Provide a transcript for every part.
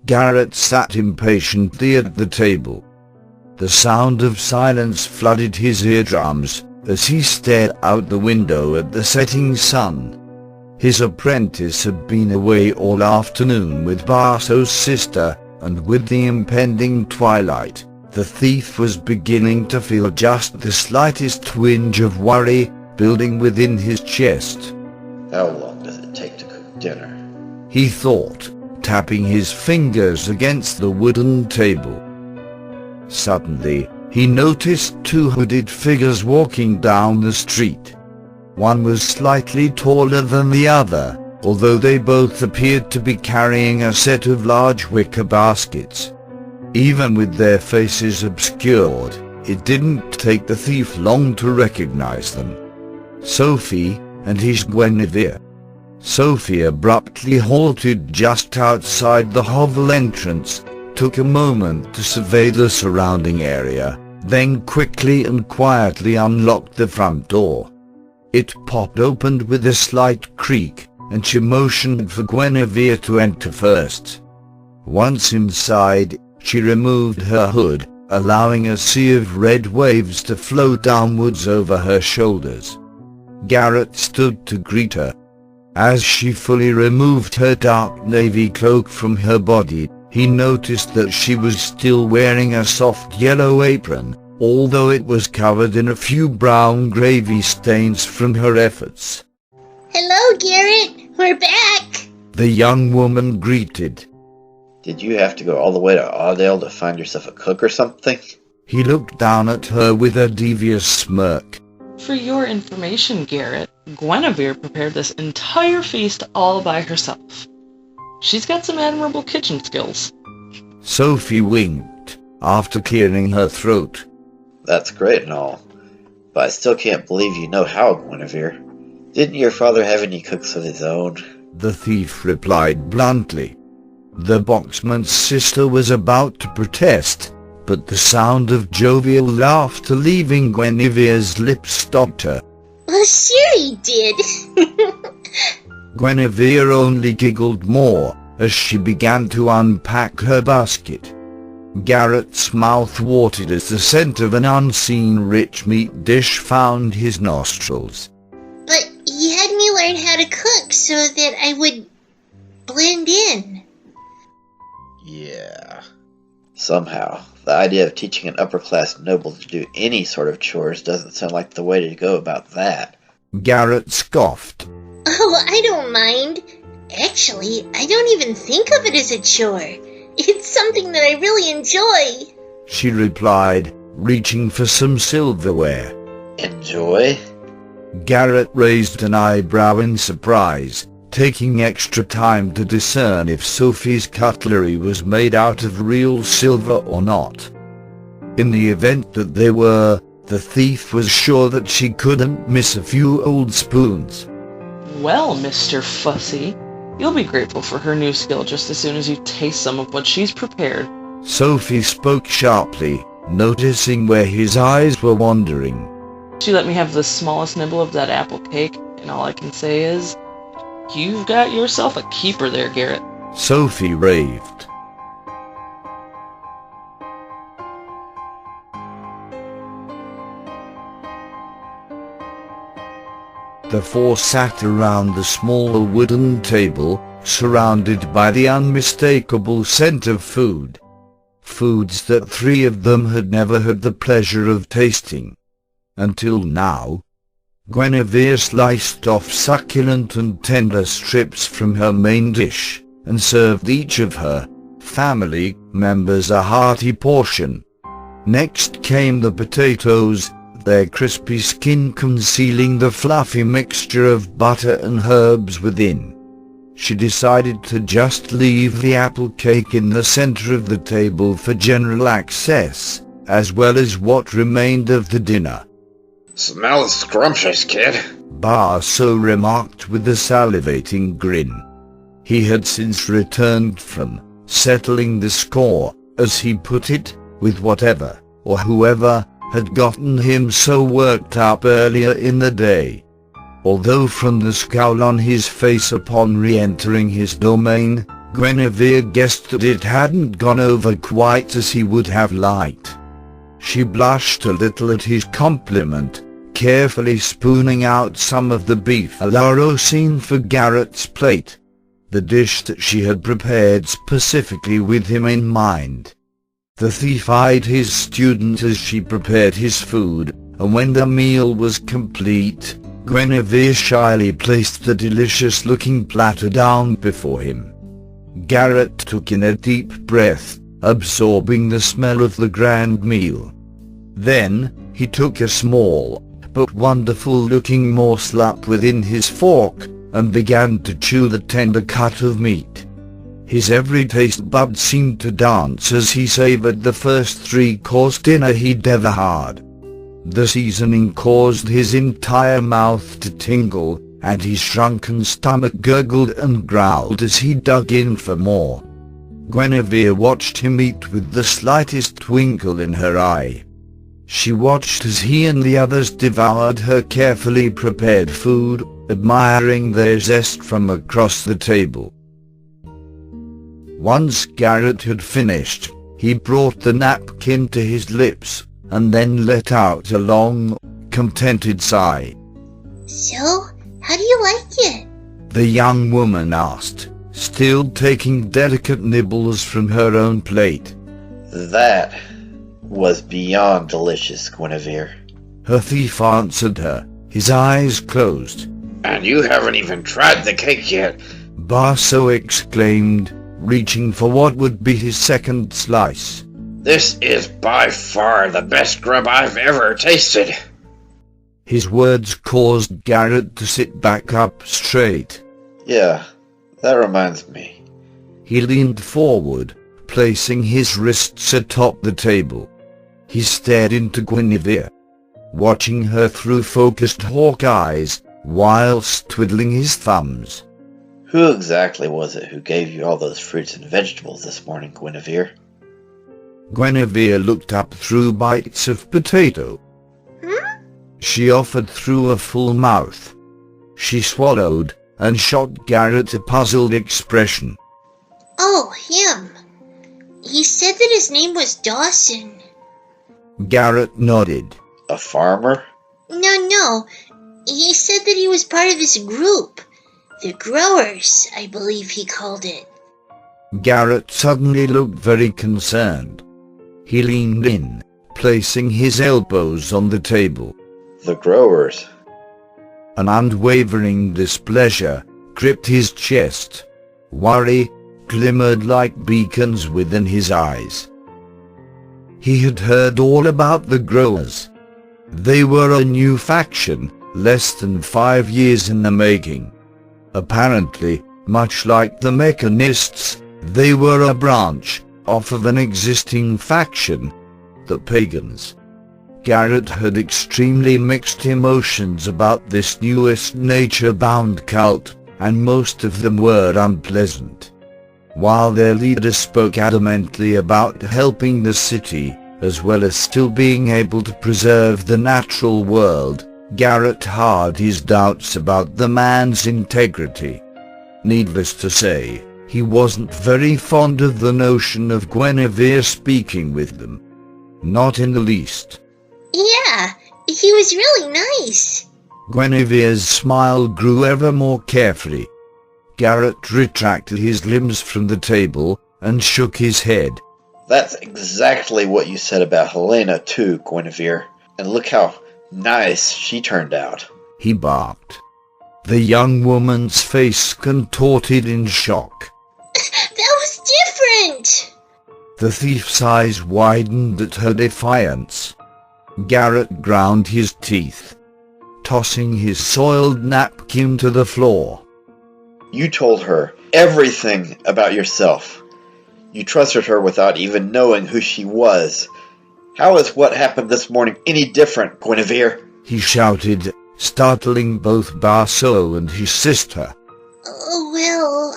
Garrett sat impatiently at the table. The sound of silence flooded his eardrums as he stared out the window at the setting sun. His apprentice had been away all afternoon with Barso's sister, and with the impending twilight, the thief was beginning to feel just the slightest twinge of worry building within his chest. How long does it take to cook dinner? He thought, tapping his fingers against the wooden table. Suddenly, he noticed two hooded figures walking down the street. One was slightly taller than the other, although they both appeared to be carrying a set of large wicker baskets. Even with their faces obscured, it didn't take the thief long to recognize them. Sophie and his Guinevere. Sophie abruptly halted just outside the hovel entrance, took a moment to survey the surrounding area, then quickly and quietly unlocked the front door. It popped open with a slight creak, and she motioned for Guinevere to enter first. Once inside, she removed her hood, allowing a sea of red waves to flow downwards over her shoulders. Garrett stood to greet her. As she fully removed her dark navy cloak from her body, he noticed that she was still wearing a soft yellow apron, although it was covered in a few brown gravy stains from her efforts. Hello, Garrett. We're back. The young woman greeted. Did you have to go all the way to Audale to find yourself a cook or something? He looked down at her with a devious smirk. For your information, Garrett, Guinevere prepared this entire feast all by herself. She's got some admirable kitchen skills. Sophie winked, after clearing her throat. That's great and all, but I still can't believe you know how, Guinevere. Didn't your father have any cooks of his own? The thief replied bluntly. The boxman's sister was about to protest, but the sound of jovial laughter leaving Guinevere's lips stopped her. Well, sure he did. Guinevere only giggled more as she began to unpack her basket. Garrett's mouth watered as the scent of an unseen rich meat dish found his nostrils. But he had me learn how to cook so that I would blend in. Yeah. Somehow, the idea of teaching an upper-class noble to do any sort of chores doesn't sound like the way to go about that. Garrett scoffed. Oh, I don't mind. Actually, I don't even think of it as a chore. It's something that I really enjoy. She replied, reaching for some silverware. Enjoy? Garrett raised an eyebrow in surprise, taking extra time to discern if Sophie's cutlery was made out of real silver or not. In the event that they were, the thief was sure that she couldn't miss a few old spoons. Well, Mr. Fussy, you'll be grateful for her new skill just as soon as you taste some of what she's prepared. Sophie spoke sharply, noticing where his eyes were wandering. She let me have the smallest nibble of that apple cake, and all I can say is, you've got yourself a keeper there, Garrett. Sophie raved. The four sat around the small wooden table, surrounded by the unmistakable scent of food. Foods that three of them had never had the pleasure of tasting. Until now. Guinevere sliced off succulent and tender strips from her main dish, and served each of her family members a hearty portion. Next came the potatoes, their crispy skin concealing the fluffy mixture of butter and herbs within. She decided to just leave the apple cake in the center of the table for general access, as well as what remained of the dinner. Smells scrumptious, kid. Barso remarked with a salivating grin. He had since returned from settling the score, as he put it, with whatever, or whoever, had gotten him so worked up earlier in the day. Although from the scowl on his face upon re-entering his domain, Guinevere guessed that it hadn't gone over quite as he would have liked. She blushed a little at his compliment, carefully spooning out some of the beef à la rosine for Garrett's plate, the dish that she had prepared specifically with him in mind. The thief eyed his student as she prepared his food, and when the meal was complete, Guinevere shyly placed the delicious-looking platter down before him. Garrett took in a deep breath, absorbing the smell of the grand meal. Then, he took a small, but wonderful-looking morsel up within his fork, and began to chew the tender cut of meat. His every taste bud seemed to dance as he savored the first three-course dinner he'd ever had. The seasoning caused his entire mouth to tingle, and his shrunken stomach gurgled and growled as he dug in for more. Guinevere watched him eat with the slightest twinkle in her eye. She watched as he and the others devoured her carefully prepared food, admiring their zest from across the table. Once Garrett had finished, he brought the napkin to his lips, and then let out a long, contented sigh. So, how do you like it? The young woman asked, still taking delicate nibbles from her own plate. That was beyond delicious, Guinevere. Her thief answered her, his eyes closed. And you haven't even tried the cake yet. Barso exclaimed, reaching for what would be his second slice. This is by far the best grub I've ever tasted. His words caused Garrett to sit back up straight. Yeah, that reminds me. He leaned forward, placing his wrists atop the table. He stared into Guinevere, watching her through focused hawk eyes, whilst twiddling his thumbs. Who exactly was it who gave you all those fruits and vegetables this morning, Guinevere? Guinevere looked up through bites of potato. She offered through a full mouth. She swallowed, and shot Garrett a puzzled expression. Oh, him. He said that his name was Dawson. Garrett nodded. A farmer? No. He said that he was part of this group. The Growers, I believe he called it. Garrett suddenly looked very concerned. He leaned in, placing his elbows on the table. The Growers. An unwavering displeasure gripped his chest. Worry glimmered like beacons within his eyes. He had heard all about the Growers. They were a new faction, less than 5 years in the making. Apparently, much like the Mechanists, they were a branch off of an existing faction, the Pagans. Garrett had extremely mixed emotions about this newest nature-bound cult, and most of them were unpleasant. While their leader spoke adamantly about helping the city, as well as still being able to preserve the natural world, Garrett had his doubts about the man's integrity. Needless to say, he wasn't very fond of the notion of Guinevere speaking with them. Not in the least. Yeah, he was really nice. Guinevere's smile grew ever more carefree. Garrett retracted his limbs from the table and shook his head. That's exactly what you said about Helena too, Guinevere. And look how nice she turned out. He barked. The young woman's face contorted in shock. That was different. The thief's eyes widened at her defiance. Garrett ground his teeth, tossing his soiled napkin to the floor. You told her everything about yourself. You trusted her without even knowing who she was. How is what happened this morning any different, Guinevere? He shouted, startling both Barso and his sister. Well,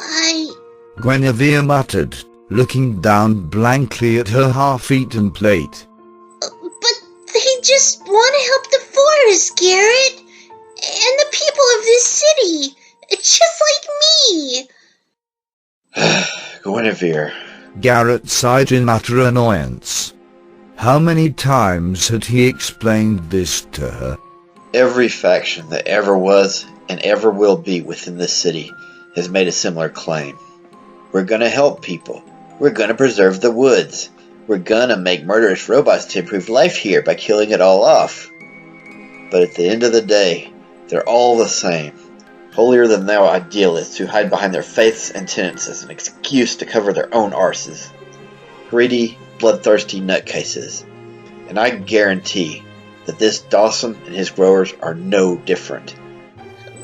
Guinevere muttered, looking down blankly at her half-eaten plate. But they just want to help the forest, Garrett. And the people of this city. Just like me. Guinevere. Garrett sighed in utter annoyance. How many times had he explained this to her? Every faction that ever was and ever will be within this city has made a similar claim. We're gonna help people. We're gonna preserve the woods. We're gonna make murderous robots to improve life here by killing it all off. But at the end of the day, they're all the same. Holier-than-thou idealists who hide behind their faiths and tenets as an excuse to cover their own arses. Greedy, bloodthirsty nutcases. And I guarantee that this Dawson and his growers are no different.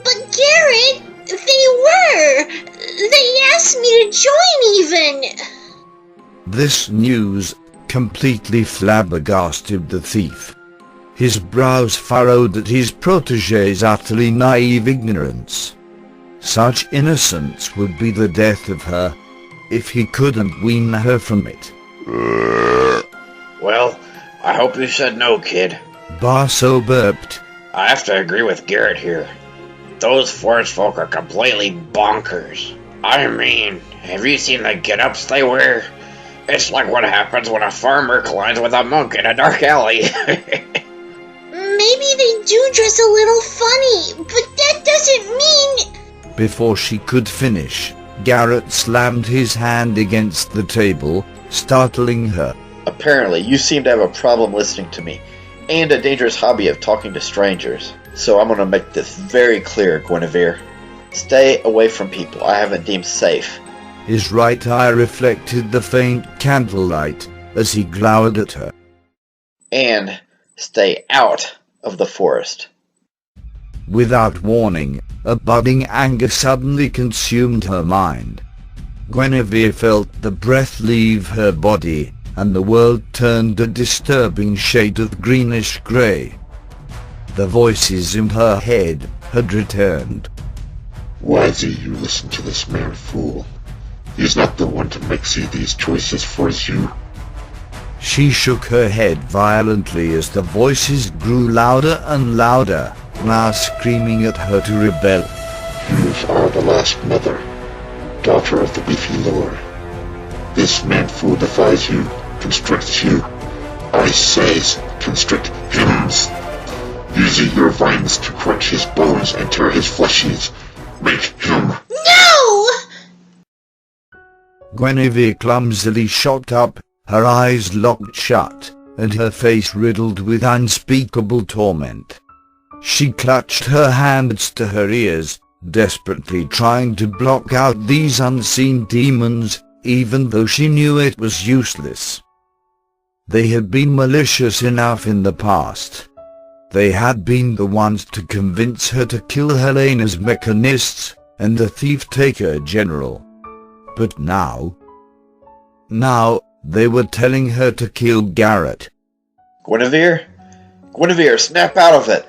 But Garrett, they were! They asked me to join even! This news completely flabbergasted the thief. His brows furrowed at his protégé's utterly naive ignorance. Such innocence would be the death of her, if he couldn't wean her from it. Well, I hope you said no, kid. Barso burped. I have to agree with Garrett here. Those forest folk are completely bonkers. I mean, have you seen the get-ups they wear? It's like what happens when a farmer collides with a monk in a dark alley. Maybe they do dress a little funny, but that doesn't mean... Before she could finish, Garrett slammed his hand against the table, startling her. Apparently, you seem to have a problem listening to me, and a dangerous hobby of talking to strangers. So I'm gonna make this very clear, Guinevere. Stay away from people I haven't deemed safe. His right eye reflected the faint candlelight as he glowered at her. And stay out of the forest. Without warning, a budding anger suddenly consumed her mind. Guinevere felt the breath leave her body, and the world turned a disturbing shade of greenish-grey. The voices in her head had returned. Why do you listen to this man fool? He's not the one to make these choices for you. She shook her head violently as the voices grew louder and louder, now screaming at her to rebel. You are the last mother, daughter of the beefy lord. This man fool defies you, constricts you. I says, constrict him. Using your vines to crunch his bones and tear his fleshes. Make him... No! Guinevere clumsily shot up, her eyes locked shut, and her face riddled with unspeakable torment. She clutched her hands to her ears, desperately trying to block out these unseen demons, even though she knew it was useless. They had been malicious enough in the past. They had been the ones to convince her to kill Helena's mechanists and the thief-taker general. But now they were telling her to kill Garrett. Guinevere? Guinevere, snap out of it!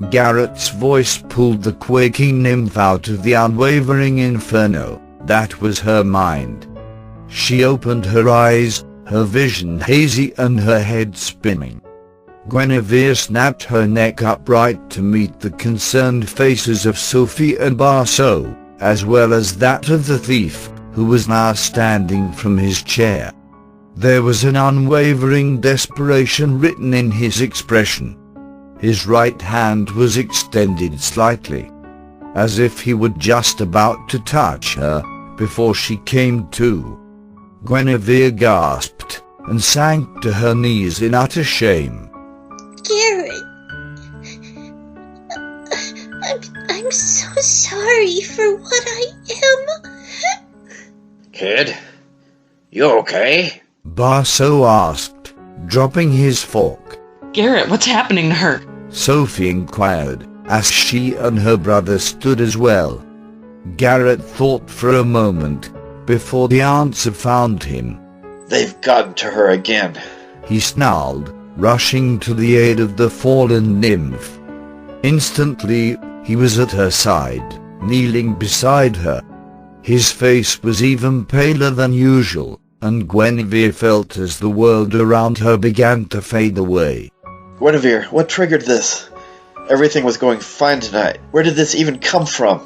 Garrett's voice pulled the quaking nymph out of the unwavering inferno that was her mind. She opened her eyes, her vision hazy and her head spinning. Guinevere snapped her neck upright to meet the concerned faces of Sophie and Barso, as well as that of the thief, who was now standing from his chair. There was an unwavering desperation written in his expression. His right hand was extended slightly, as if he were just about to touch her before she came to. Guinevere gasped and sank to her knees in utter shame. Garrett, I'm so sorry for what I am. Kid, you okay? Barso asked, dropping his fork. Garrett, what's happening to her? Sophie inquired, as she and her brother stood as well. Garrett thought for a moment, before the answer found him. They've gotten to her again. He snarled, rushing to the aid of the fallen nymph. Instantly, he was at her side, kneeling beside her. His face was even paler than usual, and Guinevere felt as the world around her began to fade away. Guinevere, what triggered this? Everything was going fine tonight. Where did this even come from?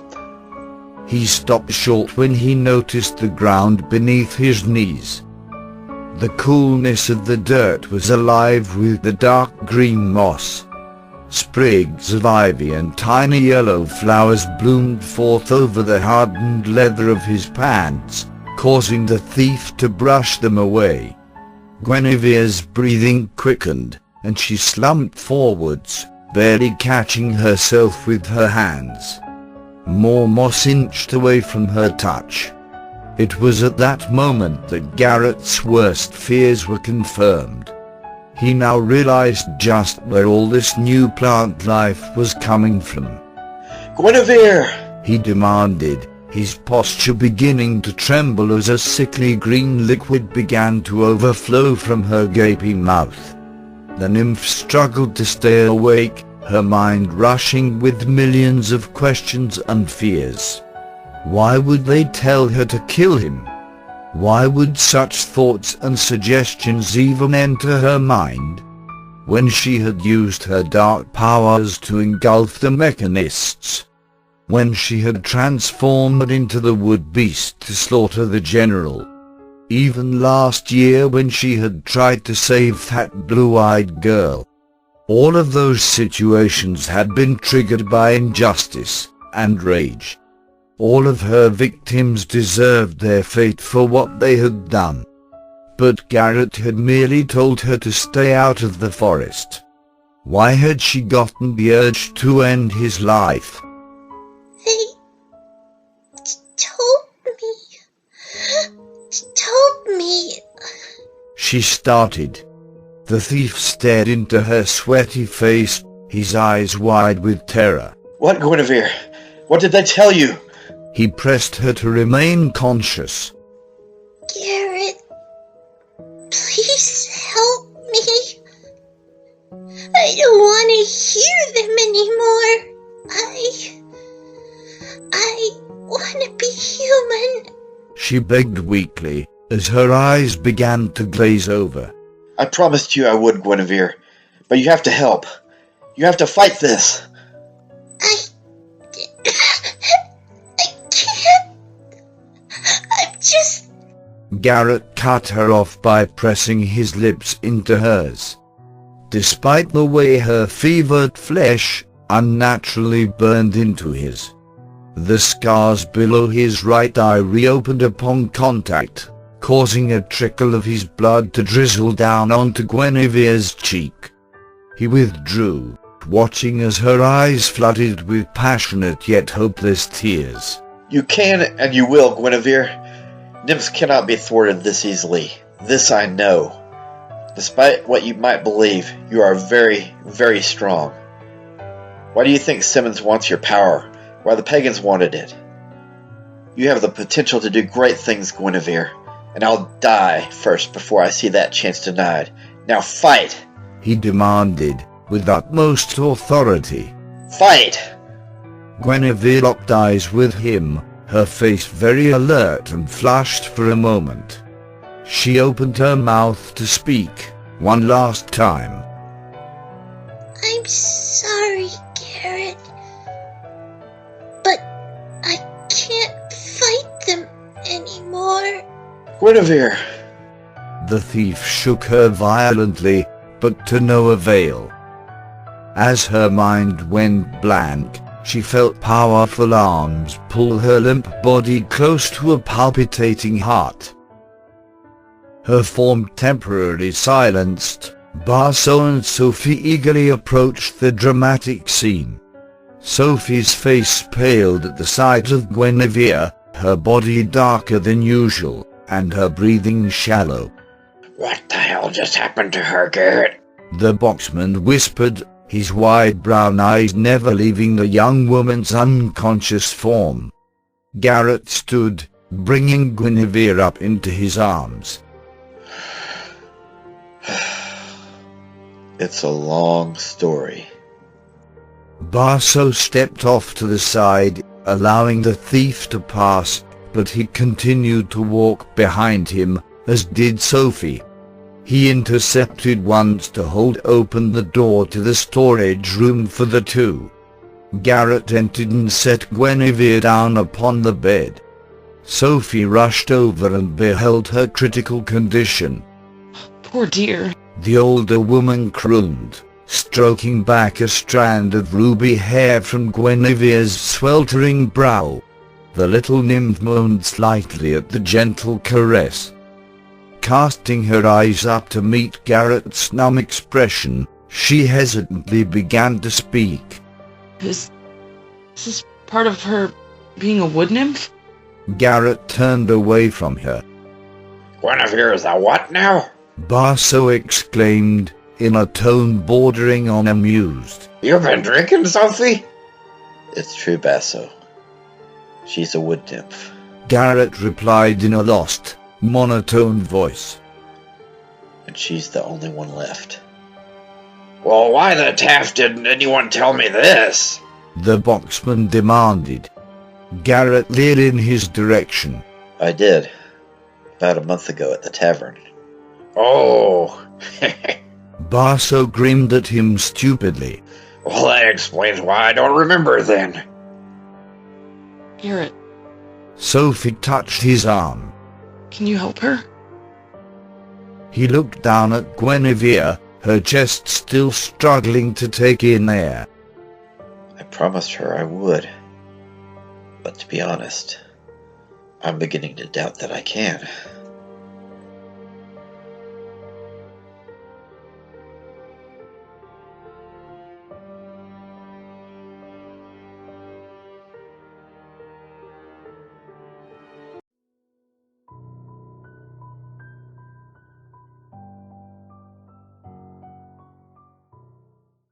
He stopped short when he noticed the ground beneath his knees. The coolness of the dirt was alive with the dark green moss. Sprigs of ivy and tiny yellow flowers bloomed forth over the hardened leather of his pants, causing the thief to brush them away. Guinevere's breathing quickened, and she slumped forwards, barely catching herself with her hands. More moss inched away from her touch. It was at that moment that Garrett's worst fears were confirmed. He now realized just where all this new plant life was coming from. Guinevere! He demanded, his posture beginning to tremble as a sickly green liquid began to overflow from her gaping mouth. The nymph struggled to stay awake, her mind rushing with millions of questions and fears. Why would they tell her to kill him? Why would such thoughts and suggestions even enter her mind? When she had used her dark powers to engulf the mechanists. When she had transformed into the wood beast to slaughter the general. Even last year when she had tried to save that blue-eyed girl. All of those situations had been triggered by injustice and rage. All of her victims deserved their fate for what they had done. But Garrett had merely told her to stay out of the forest. Why had she gotten the urge to end his life? They told me. She started. The thief stared into her sweaty face, his eyes wide with terror. What, Guinevere? What did they tell you? He pressed her to remain conscious. Garrett, please help me. I don't want to hear them anymore. I want to be human. She begged weakly, as her eyes began to glaze over. I promised you I would, Guinevere, but you have to help. You have to fight this. I can't. I'm just... Garrett cut her off by pressing his lips into hers. Despite the way her fevered flesh unnaturally burned into his, the scars below his right eye reopened upon contact, causing a trickle of his blood to drizzle down onto Guinevere's cheek. He withdrew, watching as her eyes flooded with passionate yet hopeless tears. You can and you will, Guinevere. Nymphs cannot be thwarted this easily. This I know. Despite what you might believe, you are very, very strong. Why do you think Simmons wants your power? Why the pagans wanted it? You have the potential to do great things, Guinevere, and I'll die first before I see that chance denied. Now fight! He demanded, with utmost authority. Fight! Guinevere locked eyes with him, her face very alert and flushed for a moment. She opened her mouth to speak, one last time. I'm sorry, Garrett. But I can't fight them anymore. Guinevere! The thief shook her violently, but to no avail. As her mind went blank, she felt powerful arms pull her limp body close to a palpitating heart. Her form temporarily silenced, Barso and Sophie eagerly approached the dramatic scene. Sophie's face paled at the sight of Guinevere, her body darker than usual, and her breathing shallow. What the hell just happened to her, Garrett? The boxman whispered, his wide brown eyes never leaving the young woman's unconscious form. Garrett stood, bringing Guinevere up into his arms. It's a long story. Barso stepped off to the side, allowing the thief to pass, but he continued to walk behind him, as did Sophie. He intercepted once to hold open the door to the storage room for the two. Garrett entered and set Guinevere down upon the bed. Sophie rushed over and beheld her critical condition. Poor dear. The older woman crooned, stroking back a strand of ruby hair from Guinevere's sweltering brow. The little nymph moaned slightly at the gentle caress. Casting her eyes up to meet Garrett's numb expression, she hesitantly began to speak. Is this part of her being a wood nymph? Garrett turned away from her. Guinevere is a what now? Basso exclaimed, in a tone bordering on amused. You've been drinking, Sophie? It's true, Basso. She's a wood nymph. Garrett replied in a lost, monotone voice. And she's the only one left. Well, why the taff didn't anyone tell me this? The boxman demanded. Garrett leered in his direction. I did. About a month ago at the tavern. Oh. Basso grinned at him stupidly. Well, that explains why I don't remember then. Garrett, Sophie touched his arm. can you help her? He looked down at Guinevere, her chest still struggling to take in air. I promised her I would. But to be honest, I'm beginning to doubt that I can.